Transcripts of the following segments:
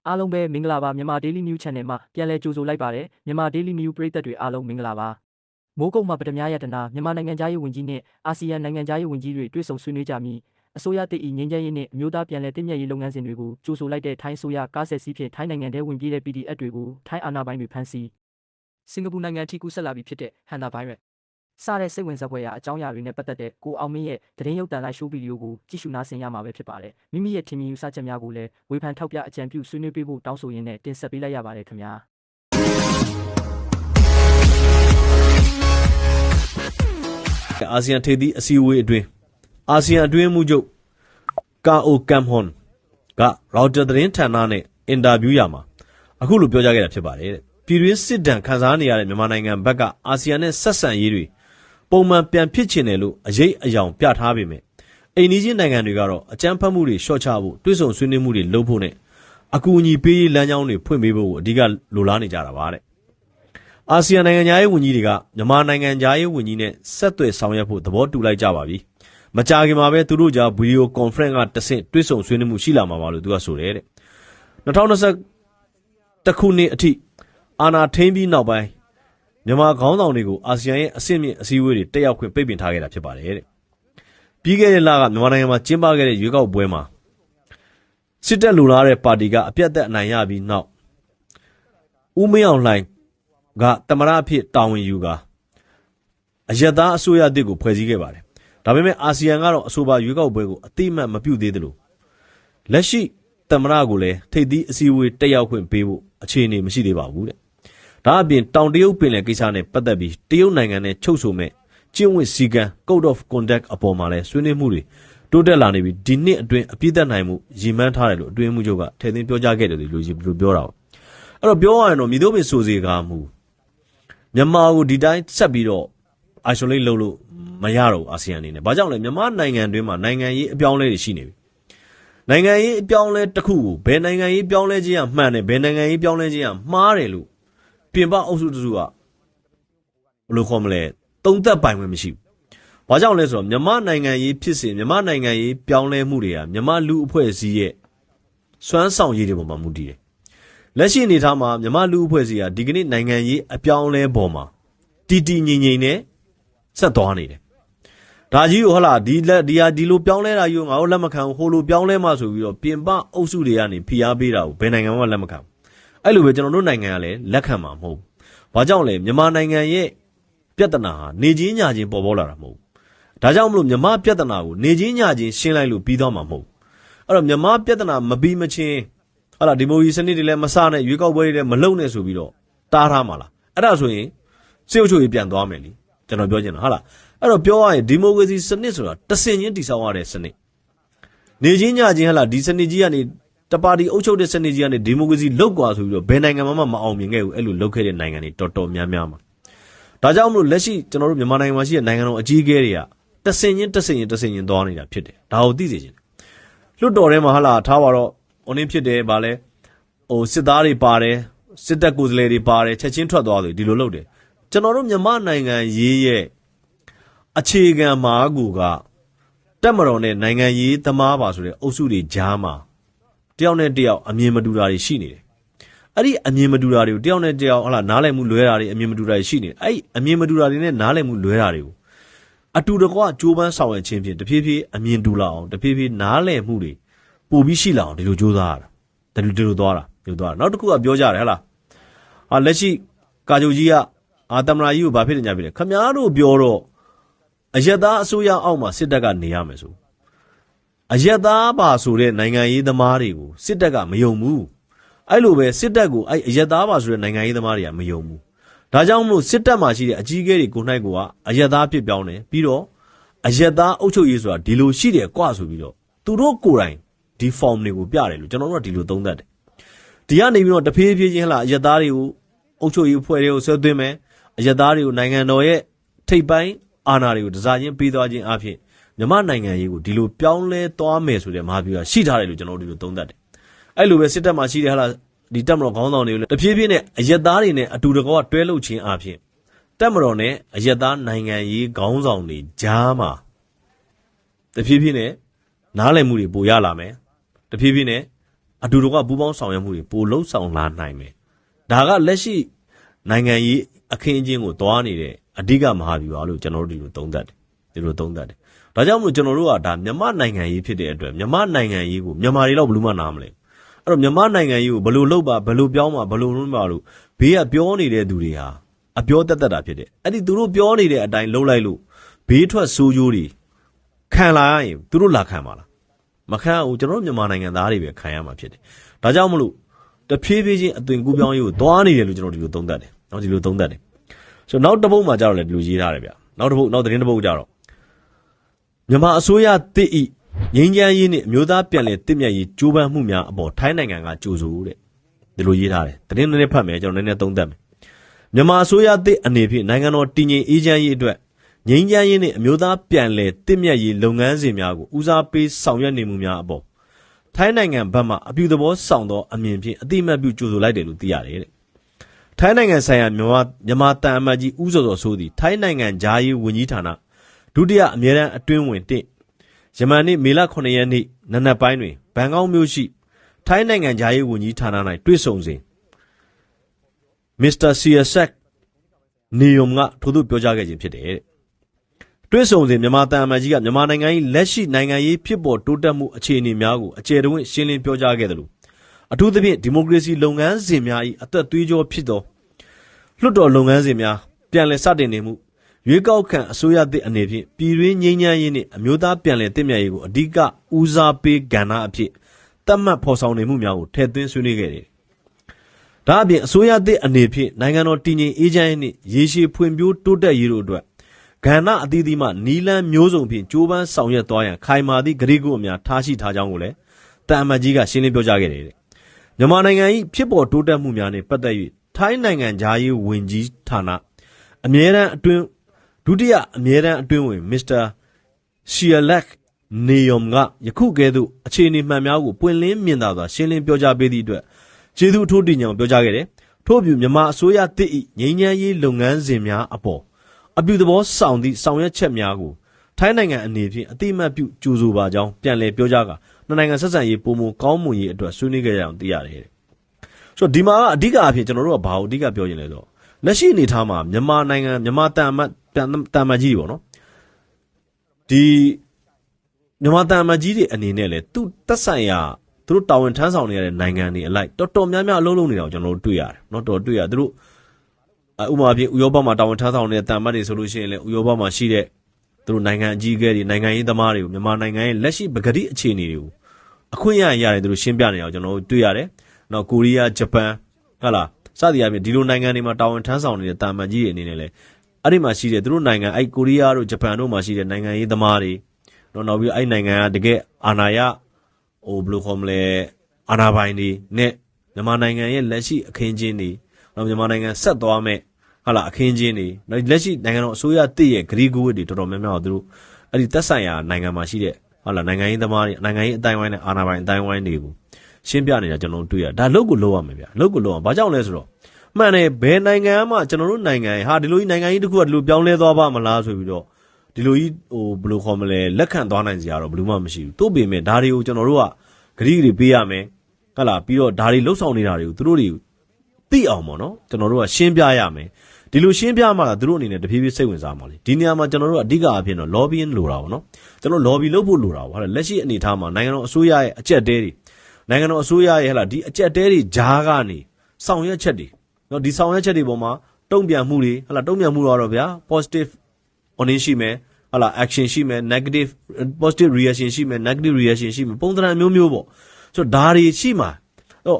အားလုံးပဲမင်္ဂလာပါမြန်မာ Daily News Channel မှာပြန်လည်ကြိုဆိုလိုက်ပါတယ်မြန်မာ Daily News ပရိသတ်တွေအားလုံးမင်္ဂလာပါမိုးကုတ်မှာပထမရတနာမြန်မာနိုင်ငံသားရေးဝန်ကြီးနဲ့အာဆီယံနိုင်ငံသားရေးဝန်ကြီးတွေတွေ့ဆုံဆွေးနွေးကြပြီးအစိုးရတည်ငြိမ်းချမ်းရေးနဲ့အမျိုးသားပြန်လည်တည်မြဲရေးလုပ်ငန်းစဉ်တွေကိုကြိုဆိုလိုက်တဲ့ထိုင်းအစိုးရကားဆက်စီးဖြင့်ထိုင်းနိုင်ငံထဲဝင်ပြေးတဲ့ PDF တွေကိုထိုင်းအာဏာပိုင်တွေဖမ်းဆီးစင်ကာပူနိုင်ငံထိကူးဆက်လာပြီးဖြစ်တဲ့ဟန်နာဗိုင်းရပ်စတဲ့စိတ်ဝင်စားဖွယ်ရာအကြောင်းအရာတွေနဲ့ပတ်သက်တဲ့ကိုအောင်မင်းရဲ့သတင်းရုပ်သံလိုက်ရှိုးဗီဒီယိုကိုကြည့်ရှုနားဆင်ရမှာပဲဖြစ်ပါတယ်မိမိရဲ့ထင်မြင်ယူဆချက်များကိုလည်းဝေဖန်ထောက်ပြအကြံပြုဆွေးနွေးပေးဖို့တောင်းဆိုရင်းနဲ့တင်ဆက်ပေးလိုက်ရပါတယ်ခင်ဗျာအာဆီယံထိပ်သီးအစည်းအဝေးအတွင်းအာဆီယံအတွင်းမှုချုပ်ကာအိုကမ်ဟွန်ကရော်တာသတင်းဌာနနဲ့အင်တာဗျူးရမှာအခုလိုပြောကြားခဲ့တာဖြစ်ပါတယ်တဲ့ပြည်တွင်းစစ်ဒဏ်ခံစားနေရတဲ့မြန်မာနိုင်ငံဘက်ကအာဆီယံနဲ့ဆက်ဆံရေးတွေပုံမှန်ပြန်ဖြစ်ချင်တယ်လို့အရေးအယောင်ပြထားပေမဲ့အိန္ဒိယနိုင်ငံတွေကတော့အကြမ်းဖက်မှုတွေရှော့ချဖို့တွဲဆုံဆွေးနွေးမှုတွေလုပ်ဖို့နဲ့အကူအညီပေးရေးလမ်းကြောင်းတွေဖွင့်ပေးဖို့အဓိကလိုလားနေကြတာပါတဲ့အာဆီယံနိုင်ငံသားရေးဝန်ကြီးတွေကမြန်မာနိုင်ငံသားရေးဝန်ကြီးနဲ့ဆက်သွယ်ဆောင်ရွက်ဖို့သဘောတူလိုက်ကြပါပြီမကြာခင်မှာပဲသူတို့ကြားဗီဒီယိုကွန်ဖရင့်ကတဆင့်တွဲဆုံဆွေးနွေးမှုရှိလာမှာပါလို့သူကဆိုတယ်တဲ့2021ခုနှစ်အထိအာဏာထိန်းပြီးနောက်ပိုင်းမြန်မာခေါင်းဆောင်တွေကိုအာဆီယံရဲ့အဆင့်မြင့်အစည်းအဝေးတွေတက်ရောက်ခွင့်ပိတ်ပင်ထားခဲ့တာဖြစ်ပါတယ်တဲ့ပြီးခဲ့တဲ့လကမြန်မာနိုင်ငံမှာကျင်းပခဲ့တဲ့ရွေးကောက်ပွဲမှာစစ်တပ်လူလားတဲ့ပါတီကအပြတ်သက်အနိုင်ရပြီးနောက်ဦးမင်းအောင်လှိုင်ကတမရအဖြစ်တာဝန်ယူကာအယက်သားအစိုးရအသစ်ကိုဖွဲ့စည်းခဲ့ပါတယ်ဒါပေမဲ့အာဆီယံကတော့အဆိုပါရွေးကောက်ပွဲကိုအတိအမှတ်မပြုသေးသလိုလက်ရှိတမရကိုလည်းထိပ်သီးအစည်းအဝေးတက်ရောက်ခွင့်ပေးဖို့အခြေအနေမရှိသေးပါဘူးတဲ့ဒါအပြင်တောင်တရုတ်ပင်လယ်ကိစ္စနဲ့ပတ်သက်ပြီးတရုတ်နိုင်ငံနဲ့ချုပ်ဆိုမဲ့ကျင့်ဝတ်စည်းကမ်း Code of Conduct အပေါ်မှာလည်းဆွေးနွေးမှုတွေတိုးတက်လာနေပြီးဒီနှစ်အတွင်းအပြည့်သက်နိုင်မှုရည်မှန်းထားတယ်လို့အတွင်းမှုချုပ်ကထည့်သွင်းပြောကြားခဲ့တယ်လို့ပြောတာ။အဲ့တော့ပြောရရင်တော့မြေတို့ပင်ဆိုစေကားမူမြန်မာကိုဒီတိုင်းဆက်ပြီးတော့ isolate လုပ်လို့မရတော့အာဆီယံအနေနဲ့။ဘာကြောင့်လဲမြန်မာနိုင်ငံတွင်းမှာနိုင်ငံရေးအပြောင်းလဲတွေရှိနေပြီ။နိုင်ငံရေးအပြောင်းလဲတစ်ခုကိုဘယ်နိုင်ငံရေးပြောင်းလဲခြင်းကမှန်တယ်ဘယ်နိုင်ငံရေးပြောင်းလဲခြင်းကမှားတယ်လို့ပြင်ပအုပ်စုတစုကဘယ်လိုခေါ်မလဲသုံးသက်ပိုင်ခွင့်မရှိဘူး။ဘာကြောင့်လဲဆိုတော့မြန်မာနိုင်ငံရေးဖြစ်စဉ်မြန်မာနိုင်ငံရေးပြောင်းလဲမှုတွေကမြန်မာလူအဖွဲ့အစည်းရဲ့စွမ်းဆောင်ရည်တွေပေါ်မှာမူတည်တယ်။လက်ရှိအနေအထားမှာမြန်မာလူအဖွဲ့အစည်းကဒီကနေ့နိုင်ငံရေးအပြောင်းလဲပေါ်မှာတည်တည်ငြိမ်ငြိမ်နဲ့ဆက်သွားနေတယ်။ဒါကြီးကိုဟုတ်လားဒီလိုပြောင်းလဲတာယူငါတို့လက်မခံဟိုလိုပြောင်းလဲမှဆိုပြီးတော့ပြင်ပအုပ်စုတွေကနေဖိအားပေးတာကိုဘယ်နိုင်ငံမှလက်မခံဘူး။အဲ့လိုပဲကျွန်တော်တို့နိုင်ငံကလည်းလက်ခံမှာမဟုတ်ဘူး။ဘာကြောင့်လဲမြန်မာနိုင်ငံရဲ့ပြဿနာဟာနေချင်းညချင်းပေါ်ပေါလာတာမဟုတ်ဘူး။ဒါကြောင့်မလို့မြန်မာပြဿနာကိုနေချင်းညချင်းရှင်းလိုက်လို့ပြီးသွားမှာမဟုတ်ဘူး။အဲ့တော့မြန်မာပြဿနာမပြီးမချင်းဟာလာဒီမိုကရေစီစနစ်တွေလည်းမစနဲ့ရွေးကောက်ပွဲတွေလည်းမလုပ်နဲ့ဆိုပြီးတော့တားထားမှာလား။အဲ့ဒါဆိုရင်စစ်အုပ်ချုပ်ရေးပြန်သွားမယ်လေ။ကျွန်တော်ပြောချင်တာဟာလား။အဲ့တော့ပြောရရင်ဒီမိုကရေစီစနစ်ဆိုတာတဆင်ချင်းတည်ဆောက်ရတဲ့စနစ်။နေချင်းညချင်းဟာလာဒီစနစ်ကြီးကနေတပါတီအုပ်ချုပ်တဲ့စနစ်ကြီးကနေဒီမိုကရေစီလောက်กว่าဆိုပြီးတော့ဘယ်နိုင်ငံမှမအောင်မြင်ခဲ့ဘူးအဲ့လိုလုပ်ခဲ့တဲ့နိုင်ငံတွေတော်တော်များများမှာဒါကြောင့်မလို့လက်ရှိကျွန်တော်တို့မြန်မာနိုင်ငံမှာရှိတဲ့နိုင်ငံတော်အကြီးအကဲတွေကတဆင်ချင်းသွားနေတာဖြစ်တယ်ဒါကိုသိစေချင်တယ်လွတ်တော်ထဲမှာဟာလာထားပါတော့အုံင်းဖြစ်တယ်ဗာလဲဟိုစစ်သားတွေပါတယ်စစ်တပ်ကိုယ်စားလှယ်တွေပါတယ်ချက်ချင်းထွက်သွားတယ်ဒီလိုလုပ်တယ်ကျွန်တော်တို့မြန်မာနိုင်ငံရေးရဲ့အခြေခံမှာကူကတက်မတော်နဲ့နိုင်ငံရေးသမားပါဆိုတဲ့အုပ်စုတွေကြားမှာတယောက်နဲ့တယောက်အမြင်မတူတာတွေရှိနေတယ်အဲ့ဒီအမြင်မတူတာတွေကိုတယောက်နဲ့တယောက်ဟာလာနားလည်မှုလွဲတာတွေအမြင်မတူတာတွေရှိနေတယ်အဲ့ဒီအမြင်မတူတာတွေနဲ့နားလည်မှုလွဲတာတွေကိုအတူတကွကြိုးပမ်းဆောင်ရွက်ခြင်းဖြင့်တဖြည်းဖြည်းအမြင်တူလာအောင်တဖြည်းဖြည်းနားလည်မှုတွေပိုပြီးရှိလာအောင်ဒီလိုကြိုးစားရတာဒီလိုသွားတာနောက်တစ်ခုကပြောကြတယ်ဟလားလက်ရှိကာချုပ်ကြီးကသမ္မတကြီးကိုဘာဖြစ်နေကြပြီလဲခမားတို့ပြောတော့အယက်သားအစိုးရအောက်မှာစစ်တပ်ကနေရမယ်ဆိုအယက်သားပါဆိုတဲ့နိုင်ငံရေးသမားတွေကိုစစ်တပ်ကမယုံဘူးအဲ့လိုပဲစစ်တပ်ကိုအဲ့အယက်သားပါဆိုတဲ့နိုင်ငံရေးသမားတွေကမယုံဘူးဒါကြောင့်မလို့စစ်တပ်မှာရှိတဲ့အကြီးအကဲတွေကိုနိုင်ကအယက်သားဖြစ်ပြောင်းတယ်ပြီးတော့အယက်သားအုပ်ချုပ်ရေးဆိုတာဒီလိုရှိတယ်ကွဆိုပြီးတော့သူတို့ကိုယ်တိုင်ဒီ form တွေကိုပြတယ်လို့ကျွန်တော်တို့ကဒီလိုသုံးသပ်တယ်ဒီကနေပြီးတော့တဖြည်းဖြည်းချင်းဟလာအယက်သားတွေကိုအုပ်ချုပ်ရေးအဖွဲ့တွေကိုဆွဲသွင်းမယ်အယက်သားတွေကိုနိုင်ငံတော်ရဲ့ထိပ်ပိုင်းအာဏာတွေကိုတစားချင်းပေးသွားခြင်းအပြင်မြန်မာနိုင်ငံရေးကိုဒီလိုပြောင်းလဲသွားမယ်ဆိုတဲ့မဟာဗျူဟာရှိထားတယ်လို့ကျွန်တော်တို့ဒီလိုသုံးသပ်တယ်အဲ့လိုပဲစစ်တပ်မှာရှိတဲ့ဟာလားဒီတပ်မတော်ခေါင်းဆောင်တွေကိုလည်းတဖြည်းဖြည်းနဲ့အယက်သားတွေနဲ့အတူတကွတွဲလှုပ်ခြင်းအပြင်တပ်မတော်နဲ့အယက်သားနိုင်ငံရေးခေါင်းဆောင်တွေကြားမှာတဖြည်းဖြည်းနဲ့နားလည်မှုတွေပိုရလာမယ်တဖြည်းဖြည်းနဲ့ အတူတူကပူးပေါင်းဆောင်ရွက်မှုတွေပိုလုံးဆောင်လာနိုင်မယ်ဒါကလက်ရှိနိုင်ငံရေးအခင်းအကျင်းကိုတွားနေတဲ့အဓိကမဟာဗျူဟာလို့ကျွန်တော်တို့ဒီလိုသုံးသပ်တယ်ဒါကြောင့်မို့ကျွန်တော်တို့ကဒါမြန်မာနိုင်ငံရေးဖြစ်တဲ့အတွက်မြန်မာနိုင်ငံရေးကိုမြန်မာတွေတော့ဘယ်လိုမှနားမလဲအဲ့တော့မြန်မာနိုင်ငံရေးကိုဘယ်လိုလုပ်ပါဘယ်လိုပြောင်းပါဘယ်လိုလုပ်ပါလို့ဘေးကပြောနေတဲ့သူတွေဟာအပြောတက်တာဖြစ်တယ်အဲ့ဒီသူတို့ပြောနေတဲ့အတိုင်းလုပ်လိုက်လို့ဘေးထွက်ဆိုးကျိုးတွေခံလာရရင်သူတို့လာခံပါလားမခံဘူးကျွန်တော်တို့မြန်မာနိုင်ငံသားတွေပဲခံရမှာဖြစ်တယ်ဒါကြောင့်မလို့တဖြည်းဖြည်းချင်းအသွင်ကူးပြောင်းရေးကိုတွားနေတယ်လို့ကျွန်တော်ဒီလိုသုံးသပ်တယ်နော်ဒီလိုသုံးသပ်တယ်ဆိုတော့နောက်တစ်ပုဒ်မှာကြတော့လေဒီလိုရေးထားတယ်ဗျနောက်သတင်းတစ်ပုဒ်ကြတော့မြန်မာအစိုးရတစ်ဤငြိမ်းချမ်းရေးနဲ့အမျိုးသားပြန်လည်တည်မြဲရေးကြိုးပမ်းမှုများအပေါ်ထိုင်းနိုင်ငံကကြိုဆိုတဲ့ဒီလိုရေးထားတယ်သတင်းနည်းနည်းဖတ်မယ်ကျွန်တော်နည်းနည်းသုံးသပ်မယ်မြန်မာအစိုးရတစ်အနေဖြင့်နိုင်ငံတော်တည်ငြိမ်အေးချမ်းရေးအတွက်ငြိမ်းချမ်းရေးနဲ့အမျိုးသားပြန်လည်တည်မြဲရေးလုပ်ငန်းစဉ်များကိုဦးစားပေးဆောင်ရွက်နေမှုများအပေါ်ထိုင်းနိုင်ငံဘက်မှအပြုသဘောဆောင်သောအမြင်ဖြင့်အတိအမှတ်ပြုကြိုဆိုလိုက်တယ်လို့သိရတယ်တဲ့ထိုင်းနိုင်ငံဆိုင်ရာမြန်မာတန်အမတ်ကြီးဦးစောစောဆိုသည်ထိုင်းနိုင်ငံဂျာရေးဝန်ကြီးဌာနဒုတိယအမြဲတမ်းအတွင်းဝင်1ယမန်နေ့မေလ9ရက်နေ့နနက်ပိုင်းတွင်ဘန်ကောက်မြို့ရှိထိုင်းနိုင်ငံဂျာရေးဝန်ကြီးဌာန၌တွေ့ဆုံစဉ်မစ္စတာစီယာဆက်နီယုံကထို့သို့ပြောကြားခဲ့ခြင်းဖြစ်တယ်တဲ့တွေ့ဆုံစဉ်မြန်မာတန်အမတ်ကြီးကမြန်မာနိုင်ငံ၏လက်ရှိနိုင်ငံရေးဖြစ်ပေါ်တိုးတက်မှုအခြေအနေများကိုအကျယ်တဝင့်ရှင်းလင်းပြောကြားခဲ့တယ်လို့အထူးသဖြင့်ဒီမိုကရေစီလုပ်ငန်းစဉ်များ၏အသက်သွေးကြောဖြစ်သောလွှတ်တော်လုပ်ငန်းစဉ်များပြန်လည်စတင်နေမှုရွေးကောက်ခံအစိုးရသစ်အနေဖြင့်ပြည်တွင်းငြိမ်းချမ်းရေးနှင့်အမျိုးသားပြန်လည်တည်မြဲရေးကိုအဓိကဦးစားပေးကဏ္ဍအဖြစ်သတ်မှတ်ဖော်ဆောင်နေမှုများကိုထည့်သွင်းဆွေးနွေးခဲ့တယ်။ဒါအပြင်အစိုးရသစ်အနေဖြင့်နိုင်ငံတော်တည်ငြိမ်အေးချမ်းရေးနှင့်ရေရှည်ဖွံ့ဖြိုးတိုးတက်ရေးတို့အတွက်ကဏ္ဍအသီးသီးမှနီလန်းမျိုးစုံဖြင့်ကြိုးပမ်းဆောင်ရွက်သွားရန်ခိုင်မာသည့်ကတိကဝတ်များထားရှိထားကြောင်းကိုလည်းတန်အမတ်ကြီးကရှင်းလင်းပြောကြားခဲ့တယ်။မြန်မာနိုင်ငံ၏ဖြစ်ပေါ်တိုးတက်မှုများနှင့်ပတ်သက်၍ထိုင်းနိုင်ငံဂျာရေးဝန်ကြီးဌာနအမြဲတမ်းအတွင်းဒုတိယအမြဲတမ်းအတွင်းဝင်မစ္စတာရှီယာလက်နေယုံကယခုကဲ့သို့အခြေအနေမှန်များကိုပွင့်လင်းမြင်သာစွာရှင်းလင်းပြောကြားပေးသည့်အတွက်ကျေးဇူးအထူးတင်ကြောင်းပြောကြားခဲ့တယ်။ထို့အပြင်မြန်မာအစိုးရတစ်၏ငြိမ်းချမ်းရေးလုပ်ငန်းစဉ်များအပေါ်အပြုသဘောဆောင်သည့်ဆောင်ရွက်ချက်များကိုထိုင်းနိုင်ငံအနေဖြင့်အတိအမှတ်ပြုကြိုဆိုပါကြောင်းပြန်လည်ပြောကြားကာနှစ်နိုင်ငံဆက်ဆံရေးပုံမကောင်းမွန်ရေးအတွက်ဆွေးနွေးခဲ့ကြအောင်သိရတယ်။ဆိုတော့ဒီမှာအဓိကအဖြစ်ကျွန်တော်တို့ကဘာကိုအဓိကပြောရင်လဲဆိုတော့လက်ရှိအနေထားမှာမြန်မာနိုင်ငံမြန်မာတန်အမတ်ကြီးပေါ့နော်ဒီမြန်မာတန်အမတ်ကြီးတွေအနေနဲ့လဲသူတက်ဆိုင်ရာသူတို့တာဝန်ထမ်းဆောင်နေရတဲ့နိုင်ငံတွေအလိုက်တော်တော်များများအလုံးလုံးနေတာကိုကျွန်တော်တို့တွေ့ရတယ်เนาะတော်တွေ့ရသူတို့ဥပမာဖြင့်ဥရောပမှာတာဝန်ထမ်းဆောင်နေတဲ့တန်အမတ်တွေဆိုလို့ရှိရင်လဲဥရောပမှာရှိတဲ့သူတို့နိုင်ငံအကြီးအကဲတွေနိုင်ငံရေးသမားတွေကိုမြန်မာနိုင်ငံရဲ့လက်ရှိပကတိအခြေအနေတွေကိုအခွင့်အရေးရတယ်သူတို့ရှင်းပြနေအောင်ကျွန်တော်တို့တွေ့ရတယ်။နောက်ကိုရီးယားဂျပန်ဟုတ်လားစသည်အပြင်ဒီလိုနိုင်ငံတွေမှာတာဝန်ထမ်းဆောင်နေတဲ့တန်အမတ်ကြီးတွေအနေနဲ့လဲအဲ့ဒီမှာရှိတဲ့သူတို့နိုင်ငံအဲ့ကိုရီးယားတို့ဂျပန်တို့မှာရှိတဲ့နိုင်ငံရေးသမားတွေနောက်ပြီးအဲ့နိုင်ငံကတကယ်အာဏာရဘယ်လိုခေါ်မလဲအာဏာပိုင်တွေနဲ့မြန်မာနိုင်ငံရဲ့လက်ရှိအခင်းကျင်းတွေနောက်မြန်မာနိုင်ငံဆက်သွားမဲ့ဟာလာအခင်းကျင်းတွေလက်ရှိနိုင်ငံတော်အစိုးရတည်ရဲ့ဂရီးကူးဝတ်တွေတော်တော်များများသူတို့အဲ့ဒီသက်ဆိုင်ရာနိုင်ငံမှာရှိတဲ့ဟာလာနိုင်ငံရေးသမားတွေနိုင်ငံရေးအတိုင်းဝိုင်းနဲ့အာဏာပိုင်အတိုင်းဝိုင်းတွေကိုရှင်းပြနေတာကျွန်တော်တို့တွေ့ရဒါလုတ်ကိုလုတ်ရမယ်ဗျာလုတ်ကိုလုတ်အောင်ဘာကြောင့်လဲဆိုတော့မှန်တယ်ဘယ်နိုင်ငံမှကျွန်တော်တို့နိုင်ငံဟာဒီလိုကြီးနိုင်ငံကြီးတစ်ခုကဒီလိုပြောင်းလဲသွားပါမလားဆိုပြီးတော့ဒီလိုကြီးဘယ်လိုခေါ်မလဲလက်ခံသွားနိုင်စရာတော့ဘယ်လိုမှမရှိဘူးတို့ပေမဲ့ဒါတွေကိုကျွန်တော်တို့ကဂရီတွေပေးရမယ်ဟုတ်လားပြီးတော့ဒါတွေလှုပ်ဆောင်နေတာတွေကိုသူတို့တွေသိအောင်ပေါ့နော်ကျွန်တော်တို့ကရှင်းပြရမယ်ဒီလိုရှင်းပြမှသူတို့အနေနဲ့တဖြည်းဖြည်းစိတ်ဝင်စားမှာလေဒီနေရာမှာကျွန်တော်တို့ကအဓိကအဖြစ်တော့ lobbying လိုတာပေါ့နော်ကျွန်တော် lobby လုပ်ဖို့လိုတာပေါ့လက်ရှိအနေအထားမှာနိုင်ငံတော်အစိုးရရဲ့အကြက်တဲတွေနိုင်ငံတော်အစိုးရရဲ့ဟဲ့လားဒီအကြက်တဲတွေဂျားကနေဆောင်ရွက်ချက်တွေနော်ဒီဆောင်ရွက်ချက်တွေပေါ်မှာတုံ့ပြန်မှုတွေဟဲ့လားတုံ့ပြန်မှုတော့ဗျာ positive on ရှိမယ်ဟဲ့လား action ရှိမယ် negative positive reaction ရှိမယ် negative reaction ရှိမယ်ပုံသဏ္ဍာန်မျိုးမျိုးပေါ့ဆိုတော့ဒါတွေရှိမှာတော့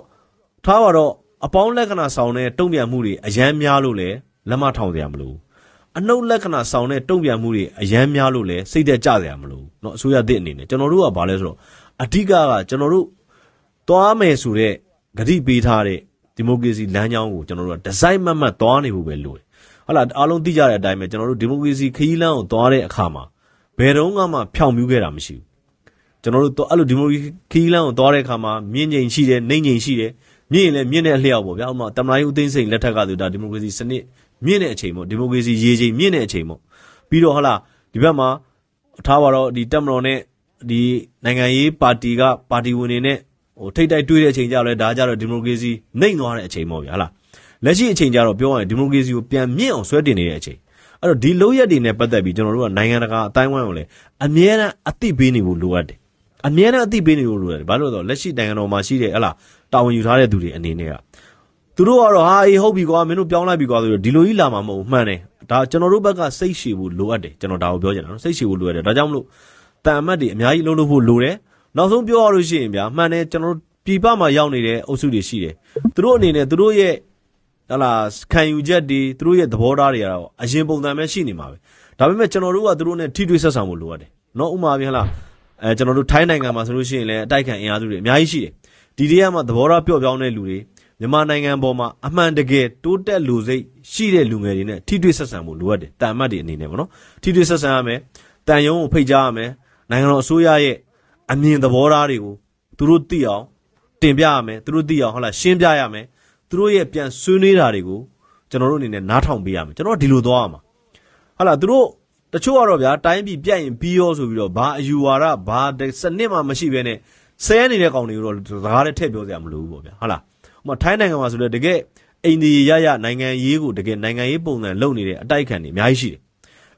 ထားပါတော့အပေါင်းလက္ခဏာဆောင်တဲ့တုံ့ပြန်မှုတွေအရန်များလို့လေလက်မထောင်စရာမလိုအနှုတ်လက္ခဏာဆောင်တဲ့တုံ့ပြန်မှုတွေအရန်များလို့လေစိတ်သက်ကြစရာမလိုเนาะအစိုးရသစ်အနေနဲ့ကျွန်တော်တို့ကဘာလဲဆိုတော့အဓိကကျွန်တော်တို့သွားမယ်ဆိုတဲ့ဂတိပေးထားတဲ့ဒီမိုကရေစီလမ်းကြောင်းကိုကျွန်တော်တို့ကဒီဇိုင်းမှတ်သွားနေဖို့ပဲလိုတယ်ဟုတ်လားအားလုံးသိကြတဲ့အတိုင်းပဲကျွန်တော်တို့ဒီမိုကရေစီခရီးလမ်းကိုသွားတဲ့အခါမှာဘယ်တော့မှဖြောင့်မြူးခဲ့တာမရှိဘူးကျွန်တော်တို့အဲ့လိုဒီမိုကရေစီခရီးလမ်းကိုသွားတဲ့အခါမှာမြင့်ငိမ်ရှိတယ်နှိမ့်ငိမ်ရှိတယ်မြင့်ရင်လည်းမြင့်တဲ့အလျောက်ပေါ့ဗျာဥပမာတမန်တော်ဦးသိန်းစိန်လက်ထက်ကဆိုဒါဒီမိုကရေစီစနစ်မြင့်တဲ့အချိန်ပေါ့ဒီမိုကရေစီရေချိန်မြင့်တဲ့အချိန်ပေါ့ပြီးတော့ဟုတ်လားဒီဘက်မှာထားပါတော့ဒီတက်မတော်နဲ့ဒီနိုင်ငံရေးပါတီကပါတီဝင်တွေနဲ့ ထိတ်တိုက်တွေးတဲ့အချိန်ကြလဲဒါကြတော့ဒီမိုကရေစီနှိမ့်သွားတဲ့အချိန်ပေါ့ဗျာလားလက်ရှိအချိန်ကြတော့ပြောရရင်ဒီမိုကရေစီကိုပြန်မြင့်အောင်ဆွဲတင်နေတဲ့အချိန်အဲ့တော့ဒီလိုရက်တွေနဲ့ပတ်သက်ပြီးကျွန်တော်တို့ကနိုင်ငံတကာအတိုင်းဝိုင်းကိုလည်းအမြဲတမ်းအသိပေးနေဖို့လိုအပ်တယ်အမြဲတမ်းအသိပေးနေဖို့လိုတယ်ဘာလို့လဲဆိုတော့လက်ရှိနိုင်ငံတော်မှာရှိတဲ့ဟလာတာဝန်ယူထားတဲ့သူတွေအနေနဲ့ကသူတို့ကတော့ဟာအေးဟုတ်ပြီကွာမင်းတို့ပြောင်းလိုက်ပြီကွာဆိုတော့ဒီလိုကြီးလာမှာမဟုတ်မှန်တယ်ဒါကျွန်တော်တို့ဘက်ကစိတ်ရှည်ဖို့လိုအပ်တယ်ကျွန်တော်ဒါကိုပြောချင်တာနော်စိတ်ရှည်ဖို့လိုအပ်တယ်ဒါကြောင့်မလို့တန်အမတ်တွေအများကြီးလှုပ်ဖို့လိုတယ်နောက်ဆုံးပြောရလို့ရှိရင်ဗျာမှန်တယ်ကျွန်တော်တို့ပြည်ပမှာရောက်နေတဲ့အုပ်စုတွေရှိတယ်သူတို့အနေနဲ့သူတို့ရဲ့ဟလာခံယူချက်တွေသူတို့ရဲ့သဘောထားတွေကတော့အရင်ပုံစံပဲရှိနေမှာပဲဒါပေမဲ့ကျွန်တော်တို့ကသူတို့နဲ့ထိတွေ့ဆက်ဆံဖို့လိုအပ်တယ်နော်ဥပမာပြဟလာကျွန်တော်တို့ထိုင်းနိုင်ငံမှာဆိုလို့ရှိရင်လည်းအတိုက်ခံအင်အားစုတွေအများကြီးရှိတယ်ဒီတည်းကမှသဘောထားပျော့ပြောင်းတဲ့လူတွေမြန်မာနိုင်ငံပေါ်မှာအမှန်တကယ်တိုးတက်လူစိတ်ရှိတဲ့လူငယ်တွေနဲ့ထိတွေ့ဆက်ဆံဖို့လိုအပ်တယ်တန်အမတ်တွေအနေနဲ့ပေါ့နော်ထိတွေ့ဆက်ဆံရမယ်တန်ယုံကိုဖိတ်ကြားရမယ်နိုင်ငံတော်အစိုးရရဲ့အမြင်သဘောထားတွေကိုသူတို့သိအောင်တင်ပြရမယ်သူတို့သိအောင်ဟုတ်လားရှင်းပြရမယ်သူတို့ရဲ့ပြန်ဆွေးနွေးတာတွေကိုကျွန်တော်တို့အနေနဲ့နားထောင်ပေးရမယ်ကျွန်တော်ဒီလိုသွားရမှာဟုတ်လားသူတို့တချို့ကတော့ဗျာတိုင်းပြည်ပြတ်ရင်ပြီးရောဆိုပြီးတော့ဘာအယူဝါဒဘာစနစ်မှမရှိဘဲနဲ့ဆဲနေတဲ့ကောင်တွေကိုတော့စကားနဲ့ထည့်ပြောစရာမလိုဘူးပေါ့ဗျာဟုတ်လားဥပမာထိုင်းနိုင်ငံမှာဆိုလည်းတကယ်အိန္ဒိယရနိုင်ငံရေးကိုတကယ်နိုင်ငံရေးပုံစံလုပ်နေတဲ့အတိုက်ခံတွေအများကြီးရှိတယ်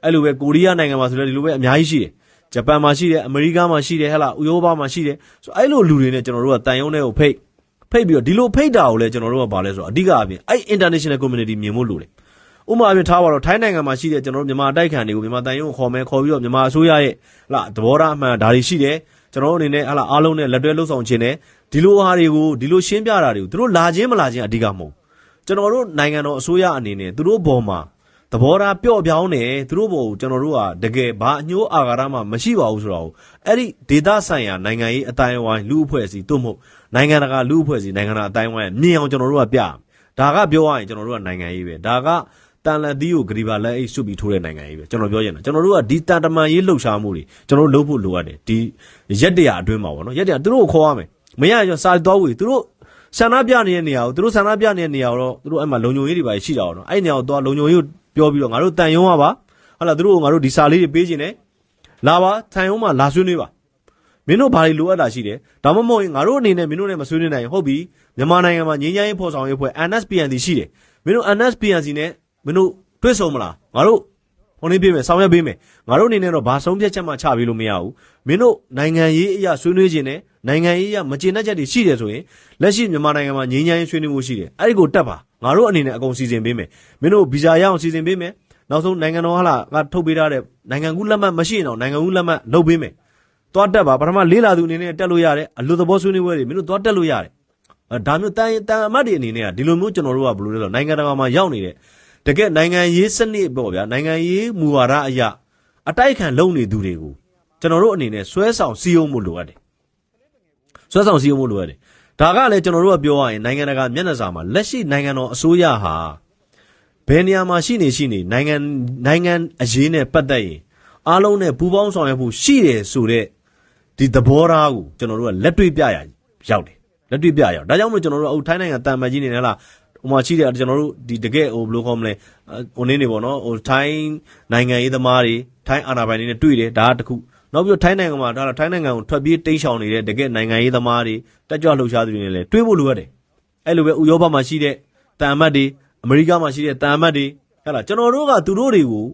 အဲ့လိုပဲကိုရီးယားနိုင်ငံမှာဆိုလည်းဒီလိုပဲအများကြီးရှိတယ်ဂျပန်မှာရှိတယ်အမေရိကမှာရှိတယ်ဟဲ့လားဥရောပမှာရှိတယ်ဆိုအဲ့လိုလူတွေနဲ့ကျွန်တော်တို့ကတန်ယုံတဲ့ကိုဖိတ်ပြီးတော့ဒီလိုဖိတ်တာကိုလည်းကျွန်တော်တို့ကဘာလဲဆိုတော့အဓိကအပြင်အဲ့ international community မြင်ဖို့လိုတယ်ဥပမာအပြင်ထားပါတော့ထိုင်းနိုင်ငံမှာရှိတဲ့ကျွန်တော်တို့မြန်မာအတိုက်ခံတွေကိုမြန်မာတန်ယုံကိုခေါ်ပြီးတော့မြန်မာအစိုးရရဲ့ဟလာသဘောထားအမှန်ဒါတွေရှိတယ်ကျွန်တော်တို့အနေနဲ့ဟလာအားလုံးနဲ့လက်တွဲလှုပ်ဆောင်ခြင်းနဲ့ဒီလိုဟာတွေကိုဒီလိုရှင်းပြတာတွေကိုသူတို့လာခြင်းမလာခြင်းအဓိကမဟုတ်ကျွန်တော်တို့နိုင်ငံတော်အစိုးရအနေနဲ့သူတို့ဘော်မှာသဘောထားပျော့ပြောင်းနေသူတို့ဘော်ကိုကျွန်တော်တို့ကတကယ်ဘာအညှိုးအာဃာတမှမရှိပါဘူးဆိုတော့အဲ့ဒီဒေသဆိုင်ရာနိုင်ငံရေးအတိုင်းအဝိုင်းလူအဖွဲ့အစည်းတို့မဟုတ်နိုင်ငံတကာလူအဖွဲ့အစည်းနိုင်ငံတကာအတိုင်းအဝိုင်းမြင်အောင်ကျွန်တော်တို့ကပြဒါကပြောရရင်ကျွန်တော်တို့ကနိုင်ငံရေးပဲဒါကတန်လက်သီးကိုဂရီဘာလက်အိတ်စွပြီးထိုးတဲ့နိုင်ငံရေးပဲကျွန်တော်ပြောရင်ကျွန်တော်တို့ကဒီတန်တမန်ရေးလှုပ်ရှားမှုတွေကျွန်တော်တို့လုပ်ဖို့လိုအပ်တယ်ဒီရက်တရာအတွင်းမှာပေါ့နော်ရက်တရာသူတို့ကိုခေါ်ရမယ်မရရစာသွားဝေသူတို့ဆန္ဒပြနေတဲ့နေရာကိုသူတို့ဆန္ဒပြနေတဲ့နေရာကိုတော့သူတို့အဲ့မှာလုံခြုံရေးတွေပါရှိတာပေါ့နော်အဲ့နေရာကိုသွားလုံခြုံရေးကိုပြောပြီးတော့ငါတို့တန်ယုံရပါဟုတ်လားသူတို့ကငါတို့ဒီစာလေးတွေပေးခြင်းနဲ့လာပါတန်ယုံမှာလာဆွေးနွေးပါမင်းတို့ဘာတွေလိုအပ်တာရှိတယ်ဒါမှမဟုတ်ရင်ငါတို့အနေနဲ့မင်းတို့နဲ့မဆွေးနွေးနိုင်ဟုတ်ပြီမြန်မာနိုင်ငံမှာငြိမ်းချမ်းရေးဖော်ဆောင်ရေးအဖွဲ့ NSPNC ရှိတယ်မင်းတို့ NSPNC နဲ့မင်းတို့တွေ့ဆုံမလားငါတို့ဟိုနေပေးမယ်ဆောင်ရွက်ပေးမယ်ငါတို့အနေနဲ့တော့ဘာဆုံးဖြတ်ချက်မှချပေးလို့မရဘူးမင်းတို့နိုင်ငံရေးအရာဆွေးနွေးခြင်းနဲ့နိုင်ငံရေးအရာမကျေနပ်ချက်တွေရှိတယ်ဆိုရင်လက်ရှိမြန်မာနိုင်ငံမှာငြိမ်းချမ်းရေးဆွေးနွေးမှုရှိတယ်အဲ့ဒီကိုတက်ပါငါတို့အနေနဲ့အကုန်စီစဉ်ပေးမယ်မင်းတို့ဗီဇာရအောင်စီစဉ်ပေးမယ်နောက်ဆုံးနိုင်ငံတော်ဟလာကထုတ်ပေးထားတဲ့နိုင်ငံကူးလက်မှတ်မရှိရင်တော့နိုင်ငံကူးလက်မှတ်လုပ်ပေးမယ်သွားတက်ပါပထမလေးလာသူအနေနဲ့တက်လို့ရတယ်အလို့သဘောဆွေးနွေးပွဲတွေမင်းတို့သွားတက်လို့ရတယ်ဒါမျိုးတန်အမတ်တွေအနေနဲ့ကဒီလိုမျိုးကျွန်တော်တို့ကဘယ်လိုလဲဆိုနိုင်ငံတကာမှာရောက်နေတဲ့တကယ်နိုင်ငံရေးစနစ်ပေါ့ဗျာနိုင်ငံရေးမူဝါဒအရာအတိုက်ခံလုပ်နေသူတွေကိုကျွန်တော်တို့အနေနဲ့ဆွဲဆောင်စည်းရုံးမှုလိုအပ်တယ်ဆွဲဆောင်စည်းရုံးမှုလိုအပ်တယ်ဒါကလည်းကျွန်တော်တို့ကပြောရရင်နိုင်ငံတကာမျက်နှာစာမှာလက်ရှိနိုင်ငံတော်အစိုးရဟာဘယ်နေရာမှာရှိနေနိုင်ငံအရေးနဲ့ပတ်သက်ရင်အားလုံးနဲ့ပူးပေါင်းဆောင်ရွက်ဖို့ရှိတယ်ဆိုတဲ့ဒီသဘောထားကိုကျွန်တော်တို့ကလက်တွေ့ပြရရောက်တယ်လက်တွေ့ပြရအောင်ဒါကြောင့်မို့ကျွန်တော်တို့ထိုင်းနိုင်ငံတန်မာကြီးနေလားဟိုမှာရှိတယ်ကျွန်တော်တို့ဒီတကယ်ဟိုဘယ်လိုခေါ်မလဲဟိုနေနေပေါ့နော်ဟိုထိုင်းနိုင်ငံရေးသမားတွေထိုင်းအာဏာပိုင်တွေနဲ့တွေ့တယ်ဒါကတခုနောက်ပြီးတော့ထိုင်းနိုင်ငံမှာဒါထိုင်းနိုင်ငံကိုထွက်ပြေးတိမ်းရှောင်နေတဲ့တကယ်နိုင်ငံရေးသမားတွေတက်ကြွလှုပ်ရှားသူတွေနဲ့လည်းတွေ့ဖို့လိုအပ်တယ်အဲ့လိုပဲဥရောပမှာရှိတဲ့တန်အမတ်တွေအမေရိကမှာရှိတဲ့တန်အမတ်တွေဟဲ့လားကျွန်တော်တို့ကသူတို့တွေကို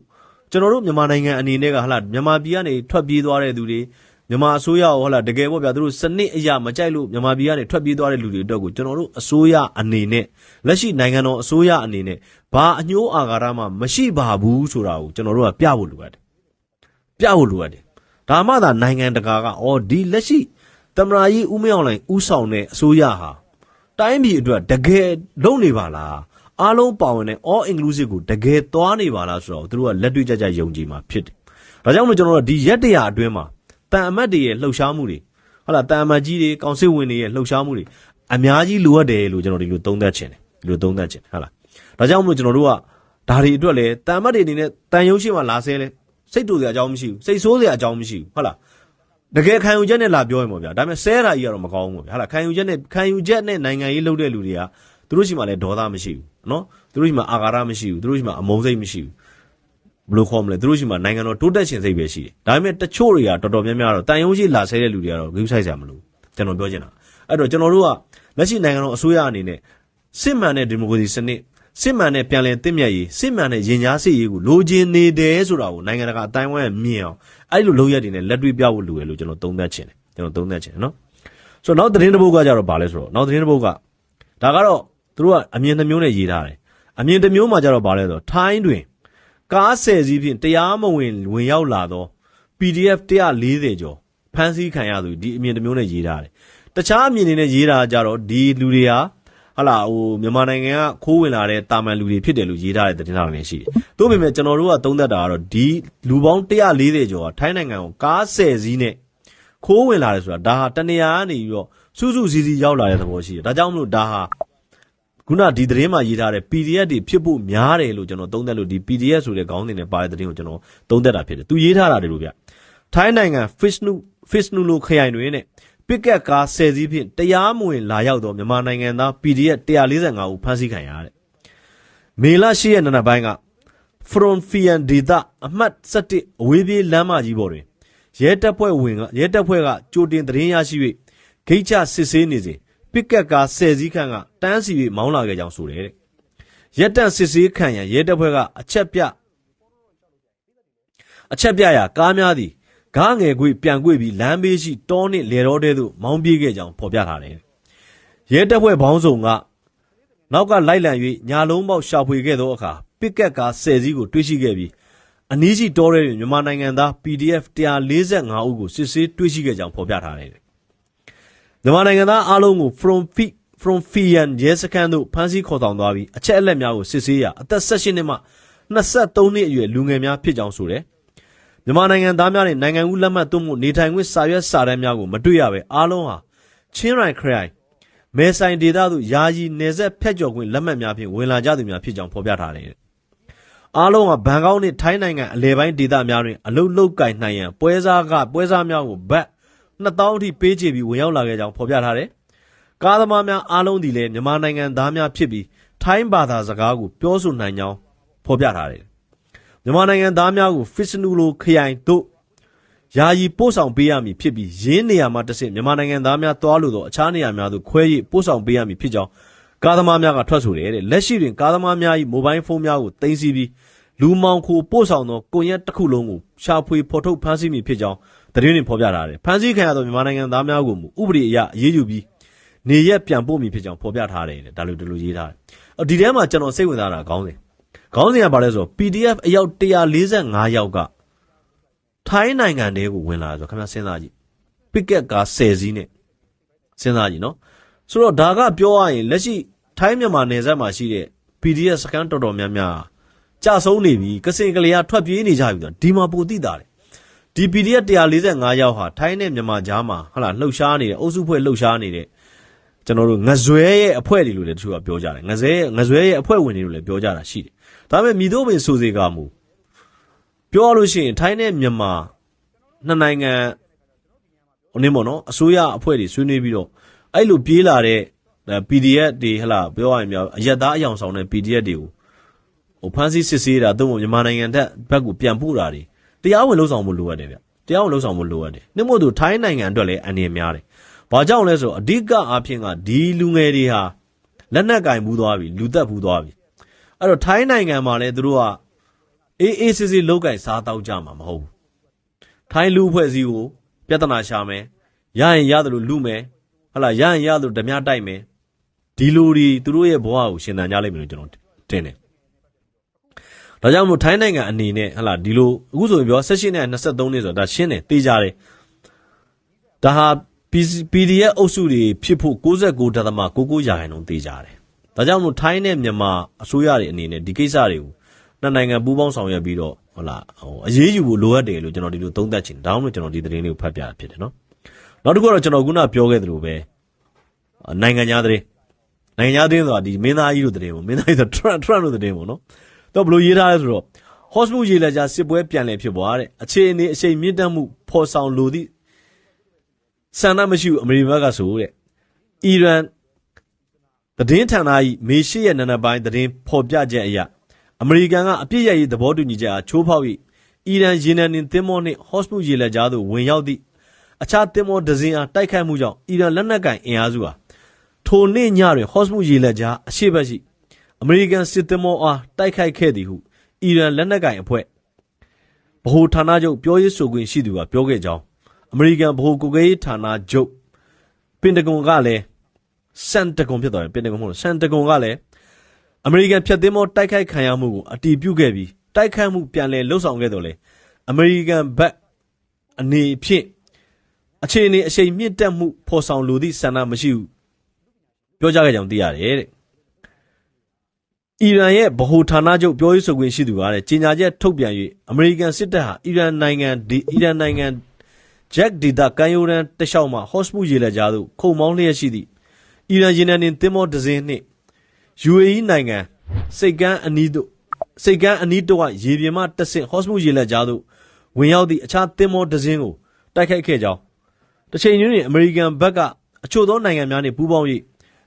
ကျွန်တော်တို့မြန်မာနိုင်ငံအနေနဲ့ကဟလာမြန်မာပြည်ကနေထွက်ပြေးသွားတဲ့သူတွေမြန်မာအစိုးရဟောလာတကယ်ပေါ့ဗျာသူတို့စနစ်အရာမကြိုက်လို့မြန်မာပြည်ကနေထွက်ပြေးသွားတဲ့လူတွေအတွက်ကိုကျွန်တော်တို့အစိုးရအနေနဲ့လက်ရှိနိုင်ငံတော်အစိုးရအနေနဲ့ဘာအညှိုးအာဃာတမှမရှိပါဘူးဆိုတာကိုကျွန်တော်တို့ကပြဖို့လိုအပ်တယ်ပြဖို့လိုအပ်တယ်ဒါမှသာနိုင်ငံတကာကဒီလက်ရှိသမ္မတကြီးဦးမင်းအောင်လှိုင်ဦးဆောင်တဲ့အစိုးရဟာတိုင်းပြည်အတွက်တကယ်လုပ်နေပါလားအားလုံးပါဝင်တဲ့ all inclusive ကိုတကယ်သွားနေပါလားဆိုတော့သူတို့ကလက်တွေ့ကြကြယုံကြည်မှာဖြစ်တယ်ဒါကြောင့်မို့ကျွန်တော်တို့ဒီရက်တရာအတွင်းမှာတန်အမတ်တွေရဲ့လှုပ်ရှားမှုတွေဟုတ်လားတန်အမတ်ကြီးတွေကောင်စစ်ဝင်တွေရဲ့လှုပ်ရှားမှုတွေအများကြီးလိုအပ်တယ်လို့ကျွန်တော်ဒီလိုသုံးသပ်ချင်တယ်ဒီလိုသုံးသပ်ချင်ဟုတ်လားဒါကြောင့်မို့ကျွန်တော်တို့ကဒါတွေအတွက်လည်းတန်အမတ်တွေအနေနဲ့တန်ရုံးရှိမှလာဆဲလဲစိတ်တူစရာအကြောင်းမရှိဘူးစိတ်ဆိုးစရာအကြောင်းမရှိဘူးဟုတ်လားတကယ်ခံယူချက်နဲ့လာပြောရင်ပေါ့ဗျာဒါပေမဲ့ဆဲတာကြီးကတော့မကောင်းဘူးပေါ့ဗျာဟုတ်လားခံယူချက်နဲ့နိုင်ငံရေးလုပ်တဲ့လူတွေကသူတို့ရှိမှလည်းဒေါသမရှိဘူးနော်သူတို့ရှိမှအာဃာတမရှိဘူးသူတို့ရှိမှအမုန်းစိတ်မရှိဘူးဘယ်လိုခေါ်မလဲသူတို့ရှိမှနိုင်ငံတော်တိုးတက်ရှင်စိတ်ပဲရှိတယ်ဒါပေမဲ့တချို့တွေကတော်တော်များများတော့တန်ယုံရှိလာဆဲတဲ့လူတွေကတော့ဂရုစိုက်စရာမလိုကျွန်တော်ပြောချင်တာ အဲ့တော့ကျွန်တော်တို့ကလက်ရှိနိုင်ငံတော်အစိုးရအနေနဲ့စစ်မှန်တဲ့ဒီမိုကရေစီစနစ်စစ်မှန်တဲ့ပြန်လည်သင့်မြတ်ရေးစစ်မှန်တဲ့ရင်ကြားစစ်ရေးကိုလိုချင်နေတယ်ဆိုတာကိုနိုင်ငံတကာအတိုင်းအဝိုင်းမြင်အောင်အဲ့လိုလုပ်ရတဲ့နဲ့လက်တွေ့ပြဖို့လိုရလို့ကျွန်တော်သုံးသပ်ချင်တယ်နော်ဆိုတော့နောက်သတင်းတစ်ပုဒ်ကကြတော့ဗာလဲဆိုတော့နောက်သတင်းတစ်ပုဒ်ကဒါကတော့သူတို့ကအမြင်တစ်မျိုးနဲ့ရေးထားတယ်အမြင်တစ်မျိုးမှာကြတော့ဗာလဲဆိုတော့ထိုင်းတွင်ကား10စီးဖြင့်တရားမဝင်ရောက်လာသော PDF 140ကျော်ဖမ်းဆီးခံရသူဒီအမြင်တစ်မျိုးနဲ့ရေးထားတယ်တခြားအမြင်တွေနဲ့ရေးတာကြတော့ဒီလူတွေဟာဟလာဟိုမြန်မာနိုင်ငံကခိုးဝင်လာတဲ့တာမန်လူတွေဖြစ်တယ်လို့ရေးထားတဲ့သတင်းစာတွေရှိတယ်။သို့ပေမဲ့ကျွန်တော်တို့ကသုံးသပ်တာကတော့ဒီလူပေါင်း140ကျော်ကထိုင်းနိုင်ငံကိုကား10စီးနဲ့ခိုးဝင်လာတယ်ဆိုတာဒါဟာတနေရာကနေပြီးတော့စုစုစည်းစည်းရောက်လာတဲ့သဘောရှိတယ်။ဒါကြောင့်မလို့ဒါဟာခုနဒီသတင်းမှာရေးထားတဲ့ PDF တွေဖြစ်ဖို့များတယ်လို့ကျွန်တော်သုံးသပ်လို့ဒီ PDF ဆိုတဲ့ခေါင်းစဉ်နဲ့ပါတဲ့သတင်းကိုကျွန်တော်သုံးသပ်တာဖြစ်တယ်။သူရေးထားတာတွေလို့ဗျ။ထိုင်းနိုင်ငံ Fishnu လိုခရိုင်တွင်နဲ့ပစ်ကတ်ကား10စီးဖြင့်တရားမဝင်လာရောက်သောမြန်မာနိုင်ငံသား PDF 145ဦးဖမ်းဆီးခံရတယ်။မေလ10ရက်နေ့ပိုင်းက From Fian Data အမှတ်17အဝေးပြေးလမ်းမကြီးပေါ်တွင်ရဲတပ်ဖွဲ့ကကြိုတင်သတင်းရရှိ၍ဂိတ်ချစစ်ဆေးနေစဉ်ပစ်ကတ်ကား10စီးခန့်ကတန်းစီ၍မောင်းလာခဲ့ကြောင်းဆိုတယ်တဲ့။ရက်တန့်စစ်ဆေးခံရန်ရဲတပ်ဖွဲ့ကအချက်ပြရာကားများသည်ကားငယ်ကွေ့ပြန်ကွေ့ပြီးလမ်းဘေးရှိတောနှင့်လေတော်တဲသို့မောင်းပြေးခဲ့ကြောင်းဖော်ပြထားတယ်။ရဲတပ်ဖွဲ့ဘောင်းဆောင်ကနောက်ကလိုက်လံ၍ညာလုံးပေါက်ရှာဖွေခဲ့သောအခါပစ်ကတ်ကား10စီးကိုတွေ့ရှိခဲ့ပြီးအနီးရှိတောထဲတွင်မြန်မာနိုင်ငံသား PDF 145ဦးကိုစစ်ဆေးတွေ့ရှိခဲ့ကြောင်းဖော်ပြထားတယ်။မြန်မာနိုင်ငံသားအားလုံးကို From Fian ရဲစခန်းသို့ဖမ်းဆီးခေါ်ဆောင်သွားပြီးအချက်အလက်များကိုစစ်ဆေးရာအသက်18နှစ်မှ23နှစ်အရွယ်လူငယ်များဖြစ်ကြောင်းဆိုတယ်။မြန်မာနိုင်ငံသားများနဲ့နိုင်ငံဦးလက်မှတ်သွင်းမှုနေထိုင်ခွင့်စာရွက်စာတမ်းများကိုမတွေ့ရဘဲအားလုံးဟာချင်းရိုင်ခရိုင်မဲဆိုင်ဒေသသို့ယာယီနယ်စပ်ဖျက်ကျော်ခွင့်လက်မှတ်များဖြင့်ဝင်လာကြသူများဖြစ်ကြောင်းဖော်ပြထားတယ်။အားလုံးဟာဘန်ကောက်နှင့်ထိုင်းနိုင်ငံအလဲပိုင်းဒေသများတွင်အလုတ်လုတ်ကင်နိုင်ရန်ပွဲစားများကိုဘတ်2000အထိပေးချေပြီးဝင်ရောက်လာခဲ့ကြောင်းဖော်ပြထားတယ်။ကားသမားများအားလုံးဒီလည်းမြန်မာနိုင်ငံသားများဖြစ်ပြီးထိုင်းဘာသာစကားကိုပြောဆိုနိုင်ကြောင်းဖော်ပြထားတယ်။မြန်မာနိုင်ငံသားများကို Fishnu လိုခရိုင်တို့ယာယီပို့ဆောင်ပေးရမည်ဖြစ်ပြီးရင်းနေရာမှာတဆင့်မြန်မာနိုင်ငံသားများတွားလို့သောအခြားနေရာများသို့ခွဲ၍ပို့ဆောင်ပေးရမည်ဖြစ်ကြောင်းကားသမားများကထွက်ဆိုတယ်တဲ့လက်ရှိတွင်ကားသမားများ၏မိုဘိုင်းဖုန်းများကိုသိမ်းဆည်းပြီးလူမောင်ခိုပို့ဆောင်သောကွန်ရက်တစ်ခုလုံးကိုရှာဖွေဖော်ထုတ်ဖမ်းဆီးမည်ဖြစ်ကြောင်းသတင်းတွေဖော်ပြထားတယ်ဖမ်းဆီးခံရသောမြန်မာနိုင်ငံသားများကိုဥပဒေအရအရေးယူပြီးနေရက်ပြန်ပို့မည်ဖြစ်ကြောင်းဖော်ပြထားတယ်တဲ့ဒါလိုရေးထားတယ်ဒီထဲမှာကျွန်တော်စိတ်ဝင်စားတာခေါင်းစဉ်ကဘာလဲဆိုတော့ PDF အယောက်145ယောက်ကထိုင်းနိုင်ငံတဲကိုဝင်လာဆိုခင်ဗျာစဉ်းစားကြည့်ပစ်ကက်ကား10စီးနဲ့စဉ်းစားကြည့်နော်ဆိုတော့ဒါကပြောရရင်လက်ရှိထိုင်းမြန်မာနယ်စပ်မှာရှိတဲ့ PDF စကန်တော်တော်များများကြာဆုံးနေပြီကစင်ကလေးကထွက်ပြေးနေကြပြီဆိုဒီမှာပိုသိတာတယ်ဒီ PDF 145ယောက်ဟာထိုင်းနဲ့မြန်မာကြားမှာဟလာလှုပ်ရှားနေတဲ့အုပ်စုဖွဲ့လှုပ်ရှားနေတဲ့ကျွန်တော်တို့ငဇွဲရဲ့အဖွဲ့တွေလို့လည်းတချို့ကပြောကြတယ်ငဇွဲရဲ့အဖွဲ့ဝင်တွေလို့လည်းပြောကြတာရှိတယ်ဒါပေမဲ့မြည်တို့ပင်ဆိုစေကမူပြောလို့ရှိရင်ထိုင်းနဲ့မြန်မာနှစ်နိုင်ငံဟိုနေပေါ့နော်အစိုးရအဖွဲ့တွေဆွေးနွေးပြီးတော့အဲ့လိုပြေးလာတဲ့ PDF တွေဟလာပြောရရင်များအရက်သားအယောင်ဆောင်တဲ့ PDF တွေကိုဟိုဖမ်းဆီးစစ်ဆေးတာတို့မြန်မာနိုင်ငံဘက်ကိုပြန်ပို့တာတွေတရားဝင်လှုပ်ဆောင်မှုလိုအပ်တယ်ဗျတရားဝင်လှုပ်ဆောင်မှုလိုအပ်တယ်နှမို့သူထိုင်းနိုင်ငံအတွက်လည်းအန္တရာယ်များတယ်ဘာကြောင့်လဲဆိုတော့အဓိကအားဖြင့်ကဒီလူငယ်တွေဟာလက်နက်ကင်ဘူးသွားပြီလူသက်ဘူးသွားပြီအဲ့တော့ထိုင်းနိုင်ငံမှာလည်းသူတို့ကအေးစစ်စစ်လောက်ကင်စားတောက်ကြမှာမဟုတ်ဘူးထိုင်းလူအဖွဲ့အစည်းကိုပြဿနာရှာမယ်ရရင်ရတယ်လို့လူမယ်ဟလာရရင်ရတယ်လို့ဓမြတိုက်မယ်ဒီလိုတွေသူတို့ရဲ့ဘဝကိုရှင်သန်ကြလိမ့်မယ်လို့ကျွန်တော်တင်တယ်ဒါကြောင့်မို့ထိုင်းနိုင်ငံအနေနဲ့ဟလာဒီလိုအခုဆိုရင်ပြော18နဲ့23နှစ်ဆိုတာဒါရှင်းတယ်သိကြတယ်ဒါဟာ PDF အုပ်စုတွေဖြစ်ဖို့69.99%ရာခိုင်နှုန်းသိကြတယ်ဒါကြောင့်မို့ထိုင်းနဲ့မြန်မာအစိုးရတွေအနေနဲ့ဒီကိစ္စတွေကိုနှစ်နိုင်ငံပူးပေါင်းဆောင်ရွက်ပြီးတော့ဟုတ်လားအရေးယူဖို့လိုအပ်တယ်လို့ကျွန်တော်ဒီလိုသုံးသပ်ချင်တယ်ဒါမှမဟုတ်ကျွန်တော်ဒီသတင်းလေးကိုဖတ်ပြတာဖြစ်တယ်နော်နောက်တစ်ခုတော့ကျွန်တော်ခုနပြောခဲ့သလိုပဲနိုင်ငံသားသတင်းဆိုတာဒီမင်းသားကြီးတို့သတင်းပေါ့မင်းသားကြီးဆို Trump တို့သတင်းပေါ့နော်တော့ဘယ်လိုရေးထားလဲဆိုတော့ Hormuz ရေလက်ကြားစစ်ပွဲပြန်လည်ဖြစ်ပွားတဲ့အခြေအနေအရှိန်မြင့်တက်မှုဖော်ဆောင်လိုသည့်ဆန္ဒမရှိဘူးအမေရိကန်ကဆိုတဲ့အီရန်သတင်းဌာန၏မေ8ရက်နေ့ပိုင်းသတင်းဖော်ပြချက်အရအမေရိကန်ကအပြစ်ရရေးသဘောတူညီချက်အားချိုးဖောက်၍အီရန်ရေနံတင်သင်္ဘောနှင့် Hormuz ရေလက်ကြားသို့ဝင်ရောက်သည့် အခြားတင်မောဒဇင်အားတိုက်ခိုက်မှုကြောင့်အီရန်လက်နက်ကင်အင်အားစုဟာထိုနေ့ညတွင်ဟော့စမုရေလက်ကြားအရှိတ်ရှိအမေရိကန်စစ်တင်မောအားတိုက်ခိုက်ခဲ့သည်ဟုအီရန်လက်နက်ကင်အဖွဲ့ဗဟိုဌာနချုပ်ပြောရေးဆိုခွင့်ရှိသူကပြောခဲ့ကြောင်းအမေရိကန်ဗဟိုကုကဲရေးဌာနချုပ်ပင်တဂွန်ကလည်းစန်တဂွန်ဖြစ်သွားတယ်ပင်တဂွန်မဟုတ်စန်တဂွန်ကလည်းအမေရိကန်ဖျက်သိမ်းမောတိုက်ခိုက်ခံရမှုကိုအတည်ပြုခဲ့ပြီးတိုက်ခိုက်မှုပြန်လည်လှုပ်ဆောင်ခဲ့တော်လေအမေရိကန်ဘက်အနေဖြင့်အခြေအနေအရှိန်မြင့်တက်မှုဖော်ဆောင်လိုသည့်ဆန္ဒမရှိဘူးပြောကြားခဲ့ကြောင်းသိရတယ်တဲ့အီရန်ရဲ့ဗဟိုဌာနချုပ်ပြောရေးဆိုခွင့်ရှိသူကလည်းကြေညာချက်ထုတ်ပြန်၍အမေရိကန်စစ်တပ်ဟာအီရန်နိုင်ငံဂျက်ဒေတာကန်ယိုရန်တလျှောက်မှာဟော့စမုရေလက်ကြားသို့ခုံမောင်းလျက်ရှိသည့်အီရန်ရေနံတင်သင်္ဘောတစ်စင်းနှင့် UAE နိုင်ငံစိတ်ကမ်းအနီးတဝရေပြင်မှတဆင့်ဟော့စမုရေလက်ကြားသို့ဝင်ရောက်သည့်အခြားသင်္ဘောတစ်စင်းကိုတိုက်ခိုက်ခဲ့ကြောင်းတစ်ချိန်တွင်အမေရိကန်ဘက်ကအချို့သောနိုင်ငံများနှင့်ပူးပေါင်း၍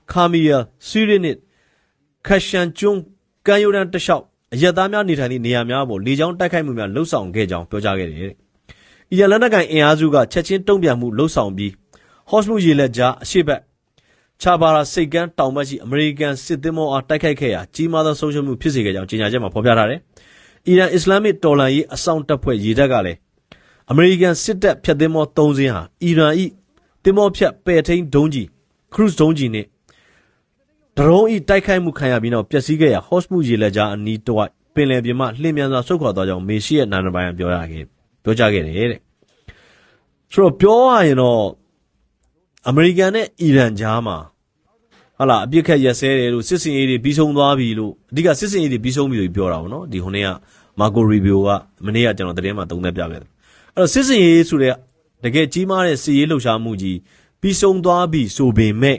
ခါမီယာဆီရီနစ်ခက်ရှန်ကျွန်းကန်ယိုရန်တလျှောက်အရက်သားများနေထိုင်သည့်နေရာများပေါ်လေကြောင်းတိုက်ခိုက်မှုများလှုပ်ဆောင်ခဲ့ကြောင်းပြောကြားခဲ့တယ်အီရန်လက်နက်ကိုင်အင်အားစုကချက်ချင်းတုံ့ပြန်မှုလှုပ်ဆောင်ပြီးဟော့စမုရေလက်ကြားအရှိတ်ဘက်ချာဘာရာစိတ်ကမ်းတောင်ဘက်ရှိအမေရိကန်စစ်သင်္ဘောအားတိုက်ခိုက်ခဲ့ရာကြီးမားသောဆုံးရှုံးမှုဖြစ်စေခဲ့ကြောင်းကြေညာချက်မှာဖော်ပြထားတယ်။အီရန်အစ္စလာမစ်တော်လှန်ရေးအစောင့်တပ်ဖွဲ့ရေတပ်ကလည်းအမေရိကန်စစ်တပ်ဖျက်သင်္ဘော3စင်းဟာအီရန်၏သင်္ဘောဖျက်ပယ်ထိန်းဒုံးကျည်ခရုစ်ဒုံးကျည်နဲ့ဒရုန်း၏တိုက်ခိုက်မှုခံရပြီးနောက်ပျက်စီးခဲ့ရာဟော့စမုရေလက်ကြားအနီးတစ်ဝိုက်ပင်လယ်ပြင်မှလှည့်မြန်စွာဆုတ်ခွာသွားကြောင်းမေရှိရဲ့နာနပိုင်းကပြောကြားခဲ့တယ်တဲ့။ဆိုတော့ပြောရရင်တော့အမေရိကန်နဲ့အီရန်ကြားမှာဟာလာအပြစ်ခတ်ရက်စဲတယ်လို့စစ်စင်ရေးတွေပြီးဆုံးသွားပြီလို့အဓိကစစ်စင်ရေးတွေပြီးဆုံးပြီလို့ပြောတာပေါ့နော်ဒီဟိုနေ့ကမာကိုရီဗီယိုကမနေ့ကကျွန်တော်သတင်းမှာသုံးသပ်ပြခဲ့တယ်အဲ့တော့စစ်စင်ရေးဆိုတဲ့တကယ်ကြီးမားတဲ့စစ်ရေးလှုပ်ရှားမှုကြီးပြီးဆုံးသွားပြီဆိုပေမဲ့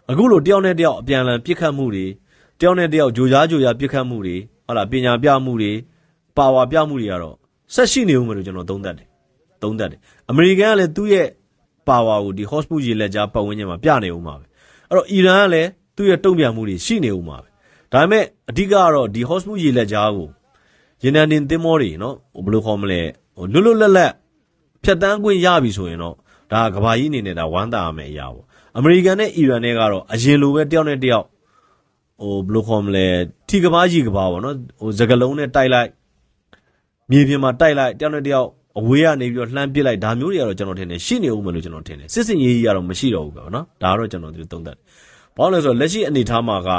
အခုလိုတယောက်နဲ့တယောက်အပြန်အလှန်ပြစ်ခတ်မှုတွေတယောက်နဲ့တယောက်ဂျိုကြားပြစ်ခတ်မှုတွေဟာလာပညာပြမှုတွေပါဝါပြမှုတွေကတော့ဆက်ရှိနေဦးမယ်လို့ကျွန်တော်သုံးသပ်တယ်အမေရိကန်ကလည်းသူ့ရဲ့ပါဝါကိုဒီဟော့စမုရေလက်ကြားပတ်ဝန်းကျင်မှာပြနေဦးမှာပဲအဲ့တော့အီရန်ကလည်းသူ့ရဲ့တုံ့ပြန်မှုတွေရှိနေဦးမှာပဲဒါပေမဲ့အဓိကကတော့ဒီဟော့စမုရေလက်ကြားကိုရေနံတင်သင်္ဘောတွေနော်ဘယ်လိုခေါ်မလဲလွတ်လပ်ဖြတ်တန်းခွင့်ရပြီဆိုရင်တော့ဒါကဘာကြီးအနေနဲ့ဒါဝမ်းသာရမယ်အရာပေါ့အမေရိကန်နဲ့အီရန်နဲ့ကတော့အရင်လိုပဲတယောက်နဲ့တယောက်ဘယ်လိုခေါ်မလဲထီကဘာကြီးကဘာပေါ့နော်စကလုံးနဲ့တိုက်လိုက်မြေပြင်မှာတိုက်လိုက်တယောက်နဲ့တယောက်အဝေးကနေပြီးတော့လှမ်းပစ်လိုက်ဒါမျိုးတွေကတော့ကျွန်တော်ထင်တယ်ရှိနေဦးမယ်လို့ကျွန်တော်ထင်တယ်စစ်စင်ရေးကြီးကတော့မရှိတော့ဘူးပဲနော်ဒါကတော့ကျွန်တော်ဒီသုံးသပ်တယ်ဘာလို့လဲဆိုတော့လက်ရှိအနေအထားမှာက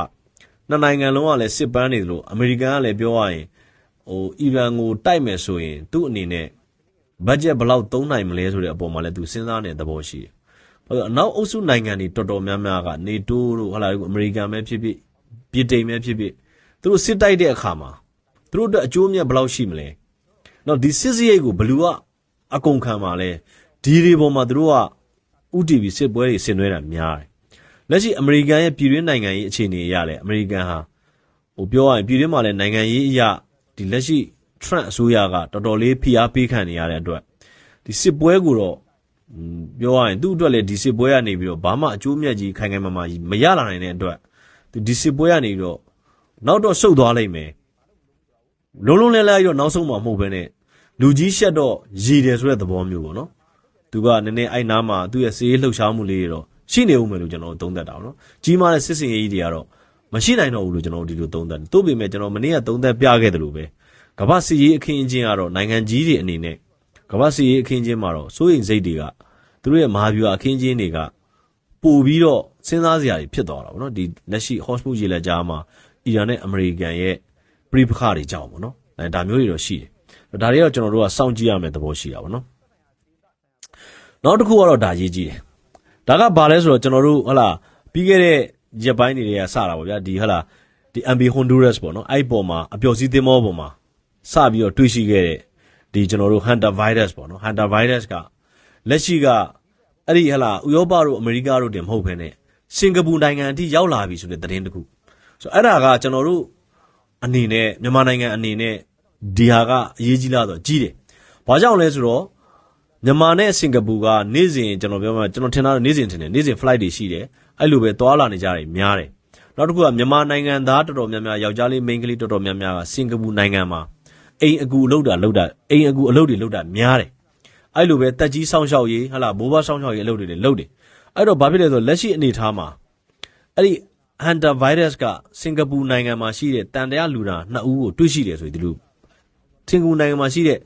နှစ်နိုင်ငံလုံးကလည်းစစ်ပန်းနေတယ်လို့အမေရိကန်ကလည်းပြောရရင်အီရန်ကိုတိုက်မယ်ဆိုရင်သူ့အနေနဲ့ဘတ်ဂျက်ဘယ်လောက်သုံးနိုင်မလဲဆိုတဲ့အပေါ်မှာလည်းသူစဉ်းစားနေတဲ့သဘောရှိတယ်ဘာလို့အနောက်အုပ်စုနိုင်ငံတွေတော်တော်များများကနေတိုးတို့ဟာလာအမေရိကန်ပဲဖြစ်ဖြစ်ပြည်တိန်ပဲဖြစ်ဖြစ်သူတို့စစ်တိုက်တဲ့အခါမှာသူတို့အတွက်အကျိုးအမြတ်ဘယ်လောက်ရှိမလဲနော်ဒီစစ်စရိတ်ကိုဘလူကအကုန်ခံပါလဲဒီတွေပေါ်မှာသူတို့ကဥတီဗီစစ်ပွဲတွေဆင်နွှဲတာများတယ်လက်ရှိအမေရိကန်ရဲ့ပြည်တွင်းနိုင်ငံရေးအခြေအနေအရလဲအမေရိကန်ဟာပြောရရင်ပြည်တွင်းမှာလဲနိုင်ငံရေးအရဒီလက်ရှိ Trump အစိုးရကတော်တော်လေးဖိအားပေးခံနေရတဲ့အတွက်ဒီစစ်ပွဲကိုတော့ပြောရရင်သူ့အတွက်လဲဒီစစ်ပွဲကနေပြီးတော့ဘာမှအကျိုးအမြတ်ကြီးခိုင်ခိုင်မာမာကြီးမရလာနိုင်တဲ့အတွက်ဒီစစ်ပွဲကနေပြီးတော့နောက်တော့ဆုတ်သွားလိမ့်မယ်လုံးလဲလိုက်တော့နောက်ဆုံးမှမဟုတ်ဘဲနဲ့လူကြီးရှက်တော့ရည်တယ်ဆိုတဲ့သဘောမျိုးပေါ့နော်သူကနည်းနည်းအဲ့နားမှာသူ့ရဲ့စေးလှုပ်ရှားမှုလေးတွေတော့ရှိနေဦးမယ်လို့ကျွန်တော်သုံးသပ်တာပေါ့နော်ကြီးမားတဲ့စစ်စင်ရေးတွေကတော့မရှိနိုင်တော့ဘူးလို့ကျွန်တော်ဒီလိုသုံးသပ်တယ်သို့ပေမဲ့ကျွန်တော်မနေ့ကသုံးသပ်ပြခဲ့တယ်လို့ပဲကမ္ဘာစစ်ရေးအခင်းအကျင်းကတော့နိုင်ငံကြီးတွေအနေနဲ့ကမ္ဘာစစ်ရေးအခင်းအကျင်းမှာတော့စိုးရိမ်စိတ်တွေကသူတို့ရဲ့မဟာဗျူဟာအခင်းအကျင်းတွေကပို့ပြီးတော့စဉ်းစားစရာတွေဖြစ်သွားတာပေါ့နော်ဒီလက်ရှိဟော့စမုရေလက်ကြားမှာအီရန်နဲ့အမေရိကန်ရဲ့ပြိပခါတွေကြောင့်ပေါ့နော်ဒါမျိုးတွေတော့ရှိတယ်ဒါတွေတော့ကျွန်တော်တို့ကစောင့်ကြည့်ရမယ်သဘောရှိတာပေါ့နော်နောက်တစ်ခုကတော့ဒါရေးကြည့်တယ်ဒါကဘာလဲဆိုတော့ကျွန်တော်တို့ဟလာပြီးခဲ့တဲ့ရက်ပိုင်းတွေကစတာပေါ့ဗျာဒီဟလာဒီ MB Honduras ပေါ့နော်အဲ့ပေါ်မှာအပျော်စီးသင်းမောပေါ်မှာစပြီးတော့တွေ့ရှိခဲ့တဲ့ဒီကျွန်တော်တို့ Hunter virus ပေါ့နော် Hunter virus ကလက်ရှိကအဲ့ဒီဟလာဥရောပတို့အမေရိကတို့တင်မဟုတ်ဘဲနဲ့စင်ကာပူနိုင်ငံအထိရောက်လာပြီဆိုတဲ့သတင်းတစ်ခုဆိုအဲ့ဒါကကျွန်တော်တို့အနေနဲ့မြန်မာနိုင်ငံအနေနဲ့ဒီဟာကအရေးကြီးလားဆိုတော့ကြီးတယ်။ဘာကြောင့်လဲဆိုတော့မြန်မာနဲ့စင်ကာပူကနေ့စဉ်ကျွန်တော်ပြောမှာကျွန်တော်ထင်တာနေ့စဉ် flight တွေရှိတယ်။အဲ့လိုပဲသွားလာနေကြတယ်များတယ်။နောက်တစ်ခုကမြန်မာနိုင်ငံသားတော်တော်များများယောက်ျားလေးမိန်းကလေးတော်တော်များများကစင်ကာပူနိုင်ငံမှာအိမ်အကူအလုပ်တွေလုပ်တာများတယ်။ အဲ့လိုပဲတက်ကြီးစောင့်ရှောက်ရေးဟာလားဘိုးဘွားစောင့်ရှောက်ရေးအလုပ်တွေလည်းလုပ်တယ်အဲ့တော့ဘာဖြစ်လဲဆိုလက်ရှိအနေထားမှာအဲ့ဒီ Hunter virus ကစင်ကာပူနိုင်ငံမှာရှိတဲ့တန်တရားလူနာ2ဦးကိုတွေ့ရှိတယ်ဆိုဒီလိုစင်ကာပူနိုင်ငံမှာရှိတဲ့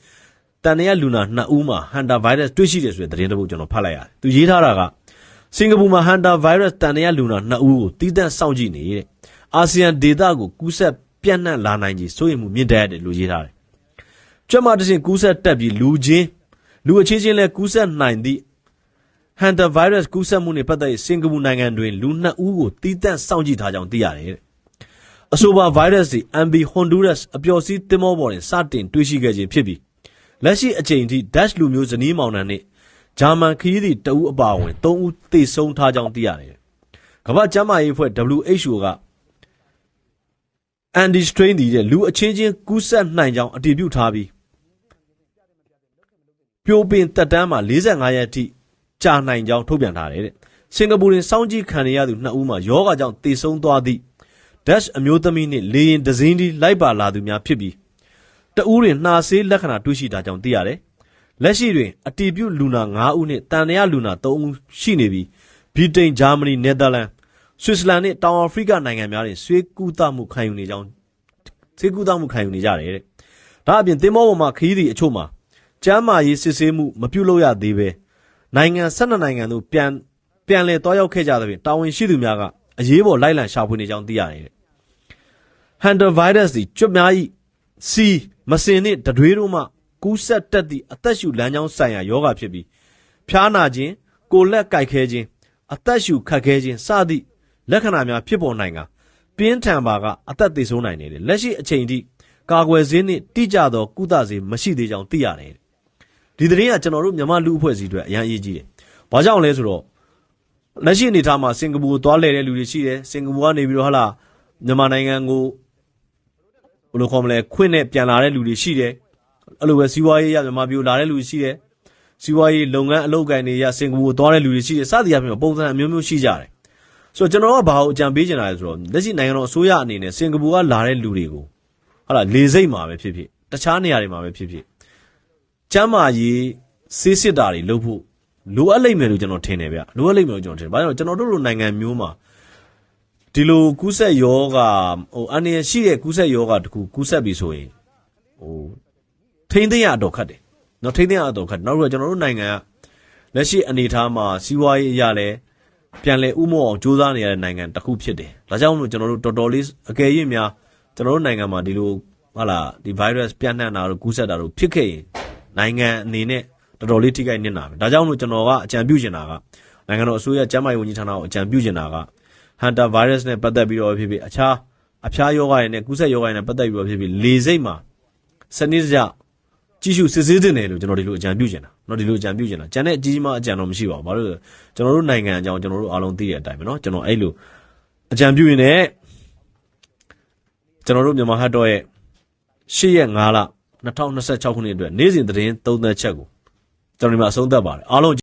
တန်တရားလူနာ2ဦးမှာ Hunter virus တွေ့ရှိတယ်ဆိုတဲ့သတင်းတစ်ပုဒ်ကျွန်တော်ဖတ်လိုက်ရတယ်သူရေးထားတာကစင်ကာပူမှာ Hunter virus တန်တရားလူနာ2ဦးကိုတီးတန့်စောင့်ကြည့်နေတဲ့အာဆီယံဒေသကိုကူးစက်ပြန့်နှံ့လာနိုင်ကြီးစိုးရိမ်မှုမြင့်တက်ရတယ်လို့ရေးထားတယ်ကြွက်မတရှင်ကူးစက်တက်ပြီးလူအချင်းချင်းလဲကူးစက်နိုင်သည့် Hunter virus ကူးစက်မှုနဲ့ပတ်သက်စင်ကာပူနိုင်ငံတွင်လူ2ဦးကိုတီးတန့်စောင့်ကြည့်ထားကြောင်းသိရတယ်အဆိုပါ virus တွေ MV Honduras အပျော်စီးသင်္ဘောပေါ်တွင်စတင်တွေ့ရှိခဲ့ခြင်းဖြစ်ပြီးလက်ရှိအချိန်ထိ Dutch လူမျိုးဇနီးမောင်နှံနှင့်ဂျာမန်ခရီးသည်2ဦးအပါအဝင်3ဦးသေဆုံးထားကြောင်းသိရတယ်ကမ္ဘာ့ကျန်းမာရေးအဖွဲ့ WHO က Andy strain တည်တဲ့လူအချင်းချင်းကူးစက်နိုင်ကြောင်းအတည်ပြုထားပြီးပြိုပင်တက်တန်းမှာ45ရက်အထိကြာနိုင်ကြောင်းထုတ်ပြန်ထားတယ်တဲ့စင်ကာပူတွင်စောင့်ကြည့်ခံရသူ2ဦးမှာယောဂါကြောင့်သေဆုံးသွားသည့် Dutch အမျိုးသမီးနှင့်လေရင်ဒဇင်းဒီလိုက်ပါလာသူများဖြစ်ပြီးတဦးတွင်နှာဆေးလက္ခဏာတွေ့ရှိတာကြောင့်သိရတယ်လက်ရှိတွင်အတည်ပြုလူနာ9ဦးနှင့်တန်တရားလူနာ3ဦးရှိနေပြီးဗြိတိန်ဂျာမနီနယ်သာလန်ဆွစ်ဇာလန်နှင့်တောင်အာဖရိကနိုင်ငံများတွင်ဆေးကုသမှုခံယူနေကြတယ်တဲ့ဒါအပြင်သင်္ဘောပေါ်မှာခရီးသည်အချို့မှာကျန်းမာရေးစစ်ဆေးမှုမပြုလုပ်ရသေးဘဲနိုင်ငံ12နိုင်ငံသို့ပြန်လည်သွားရောက်ခဲ့ကြသဖြင့်တာဝန်ရှိသူများကအရေးပေါ်လိုက်လံရှာဖွေနေကြောင်းသိရတယ်တဲ့ Hunter virus သည်ကြွက်များ၏စီမစင်နှင့်တတွေးတို့မှကူးစက်တတ်သည့်အသက်ရှူလမ်းကြောင်းဆိုင်ရာယောဂဖြစ်ပြီးဖျားနာခြင်းကိုယ်လက်ကိုက်ခဲခြင်းအသက်ရှူခတ်ခဲခြင်းစသည့်လက္ခဏာများဖြစ်ပေါ်နိုင်ကပြင်းထန်ပါကအသက်သေဆုံးနိုင်တယ်လက်ရှိအချိန်ထိကာကွယ်ဆေးနှင့်တိကျသောကုသဆေးမရှိသေးကြောင်းသိရတယ်ဒီသတင်းကကျွန်တော်တို့မြန်မာလူအဖွဲ့အစည်းတွေအရင်အရေးကြီးတယ်။ဘာကြောင့်လဲဆိုတော့လက်ရှိအနေထားမှာစင်ကာပူကိုသွားလဲတဲ့လူတွေရှိတယ်။စင်ကာပူကနေပြီးတော့ဟာလာမြန်မာနိုင်ငံကိုဘယ်လိုခေါ်မလဲခွင့်နဲ့ပြန်လာတဲ့လူတွေရှိတယ်။အဲ့လိုပဲစီးပွားရေးရမြန်မာပြည်လာတဲ့လူတွေရှိတယ်။စီးပွားရေးလုပ်ငန်းအလုပ်ကိုင်တွေရစင်ကာပူကိုသွားတဲ့လူတွေရှိတယ်။စသည်အပြင်ပုံစံအမျိုးမျိုးရှိကြတယ်။ဆိုတော့ကျွန်တော်ကဘာကိုအကြံပေးချင်တာလဲဆိုတော့လက်ရှိနိုင်ငံတော်အစိုးရအနေနဲ့စင်ကာပူကလာတဲ့လူတွေကိုဟာလာလေစိတ်မှာပဲဖြစ်ဖြစ်တခြားနေရာတွေမှာပဲဖြစ်ဖြစ်ကျမ်းမာရေးဆေးစစ်တာတွေလုပ်ဖို့လိုအပ်လိမ့်မယ်လို့ကျွန်တော်ထင်တယ်ဗျလိုအပ်လိမ့်မယ်လို့ကျွန်တော်ထင်တယ်။ဘာလို့ကျွန်တော်တို့လိုနိုင်ငံမျိုးမှာဒီလိုကူးစက်ယောဂအန္တရာယ်ရှိတဲ့ကူးစက်ယောဂတခုကူးစက်ပြီဆိုရင်ထိန်းသိမ်းရတော့ခတ်တယ်။နော်ထိန်းသိမ်းရတော့ခတ်နောက်တော့ကျွန်တော်တို့နိုင်ငံကလက်ရှိအနေအထားမှာစီးပွားရေးအရာလဲပြန်လဲဥမောအောင်စူးစမ်းနေရတဲ့နိုင်ငံတစ်ခုဖြစ်တယ်။ဒါကြောင့်မို့ကျွန်တော်တို့တော်တော်လေးအကယ်၍များကျွန်တော်တို့နိုင်ငံမှာဒီလိုဟာလာဒီ virus ပြန့်နှံ့တာတို့ကူးစက်တာတို့ဖြစ်ခဲ့ရင်နိုင်ငံအနေနဲ့တော်တော်လေးထိခိုက်နေတာပဲဒါကြောင့်မို့ကျွန်တော်ကအကြံပြုချင်တာကနိုင်ငံတော်အစိုးရကျန်းမာရေးဝန်ကြီးဌာနကိုအကြံပြုချင်တာက Hunter virus နဲ့ပတ်သက်ပြီးတော့ဖြစ်ဖြစ်အခြားအဖျားယောဂတွေနဲ့ကူးစက်ယောဂတွေနဲ့ပတ်သက်ပြီးတော့ဖြစ်ဖြစ်လေစိတ်မှာစနစ်တကျကြည့်ရှုစစ်ဆေးတင်တယ်လို့ကျွန်တော်ဒီလိုအကြံပြုချင်တာเนาะဒီလိုအကြံပြုချင်တာကျန်တဲ့အကြီးကြီးမှအကြံတော့မရှိပါဘူးဘာလို့လဲကျွန်တော်တို့နိုင်ငံအကြောင်းကျွန်တော်တို့အားလုံးသိတဲ့အတိုင်းပဲเนาะကျွန်တော်အဲ့လိုအကြံပြုရင်လည်းကျွန်တော်တို့မြန်မာဟတ်တော့ရဲ့8ရက်5လ2026ခုနှစ်အတွက်နေ့စဉ်သတင်းသုံးသပ်ချက်ကိုကျွန်တော်ဒီမှာအဆုံးသတ်ပါတယ်အားလုံး